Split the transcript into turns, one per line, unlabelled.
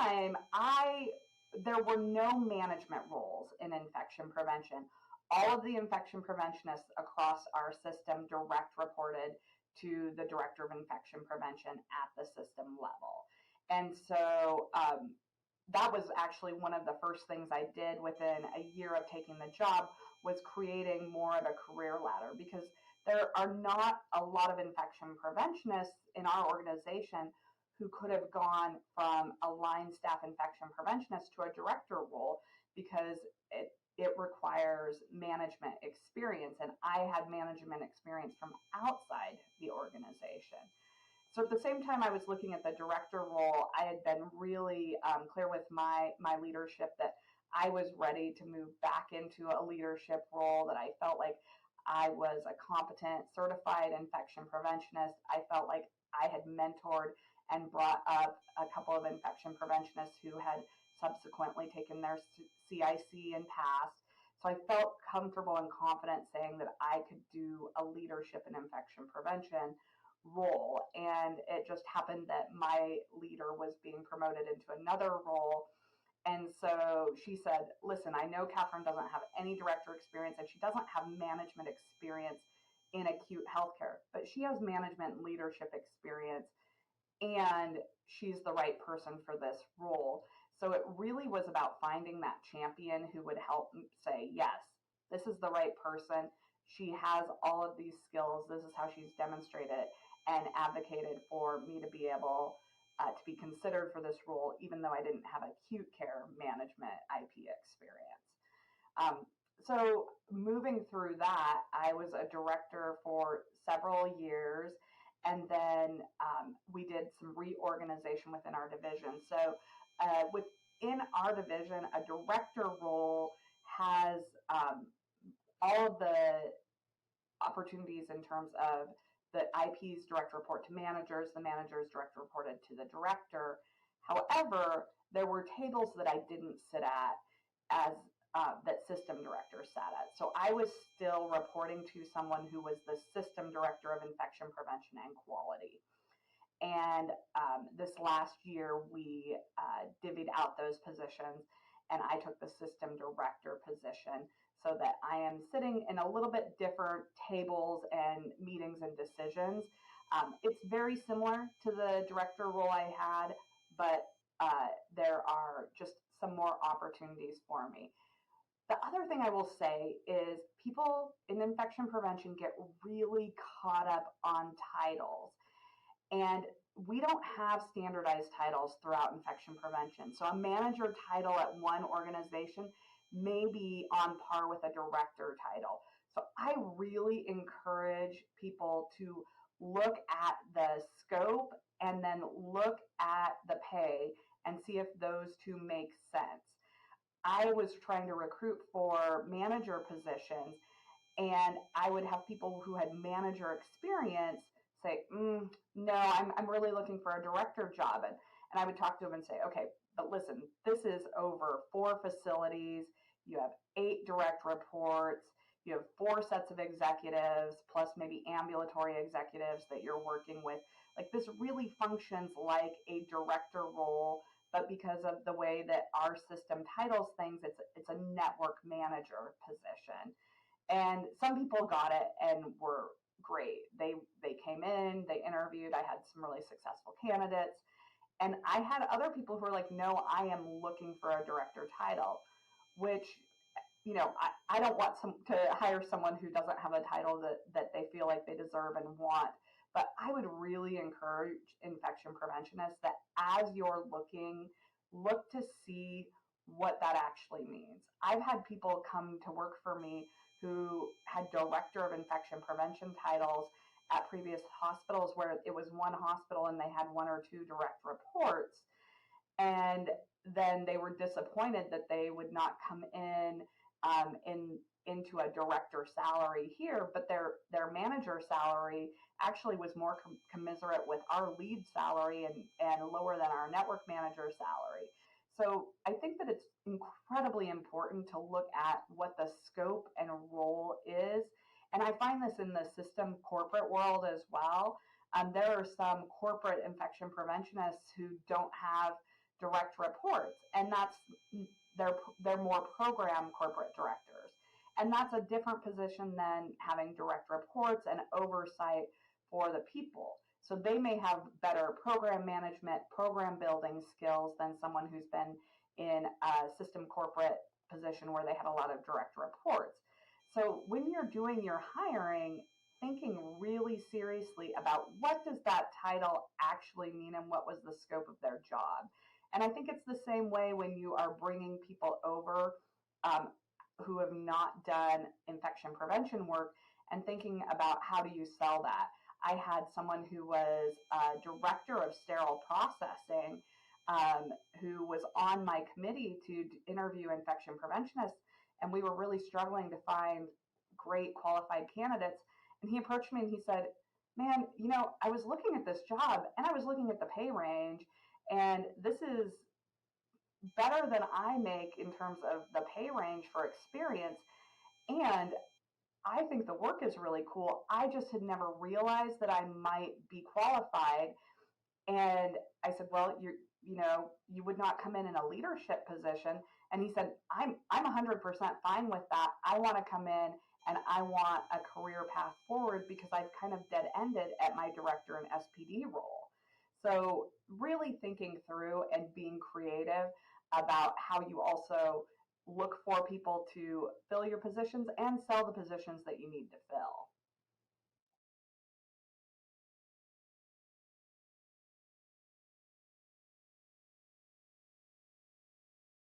time, there were no management roles in infection prevention. All of the infection preventionists across our system direct reported to the director of infection prevention at the system level. And so that was actually one of the first things I did within a year of taking the job, was creating more of a career ladder, because there are not a lot of infection preventionists in our organization who could have gone from a line staff infection preventionist to a director role, because it requires management experience, and I had management experience from outside the organization. So at the same time I was looking at the director role, I had been really clear with my leadership that I was ready to move back into a leadership role, that I felt like I was a competent, certified infection preventionist. I felt like I had mentored and brought up a couple of infection preventionists who had subsequently taken their CIC and passed. So I felt comfortable and confident saying that I could do a leadership in infection prevention role. And it just happened that my leader was being promoted into another role. And so she said, listen, I know Catherine doesn't have any director experience, and she doesn't have management experience in acute healthcare, but she has management and leadership experience, and she's the right person for this role. So it really was about finding that champion who would help say, yes, this is the right person. She has all of these skills. This is how she's demonstrated and advocated for me to be able to be considered for this role, even though I didn't have acute care management IP experience. So moving through that, I was a director for several years, and then we did some reorganization within our division. So within our division, a director role has all of the opportunities in terms of the IP's direct report to managers, the managers direct reported to the director. However, there were tables that I didn't sit at as that system director sat at. So I was still reporting to someone who was the system director of infection prevention and quality. And this last year, we divvied out those positions, and I took the system director position, so that I am sitting in a little bit different tables and meetings and decisions. It's very similar to the director role I had, but there are just some more opportunities for me. The other thing I will say is people in infection prevention get really caught up on titles. And we don't have standardized titles throughout infection prevention. So a manager title at one organization may be on par with a director title. So I really encourage people to look at the scope and then look at the pay and see if those two make sense. I was trying to recruit for manager positions, and I would have people who had manager experience say, no, I'm really looking for a director job. And I would talk to them and say, okay, but listen, this is over 4 facilities. You have 8 direct reports. You have 4 sets of executives, plus maybe ambulatory executives that you're working with. Like, this really functions like a director role, but because of the way that our system titles things, it's a network manager position. And some people got it and were great. They came in, they interviewed. I had some really successful candidates. And I had other people who were like, no, I am looking for a director title, which, you know, I don't want to hire someone who doesn't have a title that they feel like they deserve and want. But I would really encourage infection preventionists that as you're looking, look to see what that actually means. I've had people come to work for me who had director of infection prevention titles at previous hospitals where it was one hospital and they had 1 or 2 direct reports. And then they were disappointed that they would not come into a director salary here, but their manager salary actually was more commensurate with our lead salary and lower than our network manager salary. So I think that it's incredibly important to look at what the scope and role is. And I find this in the system corporate world as well. There are some corporate infection preventionists who don't have direct reports, and they're more program corporate directors. And that's a different position than having direct reports and oversight for the people. So they may have better program management, program building skills than someone who's been in a system corporate position where they had a lot of direct reports. So when you're doing your hiring, thinking really seriously about what does that title actually mean and what was the scope of their job. And I think it's the same way when you are bringing people over um, who have not done infection prevention work and thinking about how do you sell that. I had someone who was a director of sterile processing who was on my committee to interview infection preventionists, and we were really struggling to find great qualified candidates. And he approached me and he said, "Man, I was looking at this job and I was looking at the pay range, and this is better than I make in terms of the pay range for experience. And I think the work is really cool. I just had never realized that I might be qualified." And I said, "Well, you would not come in a leadership position." And he said, I'm 100% fine with that. I want to come in and I want a career path forward because I've kind of dead ended at my director and SPD role. So really thinking through and being creative about how you also look for people to fill your positions and sell the positions that you need to fill.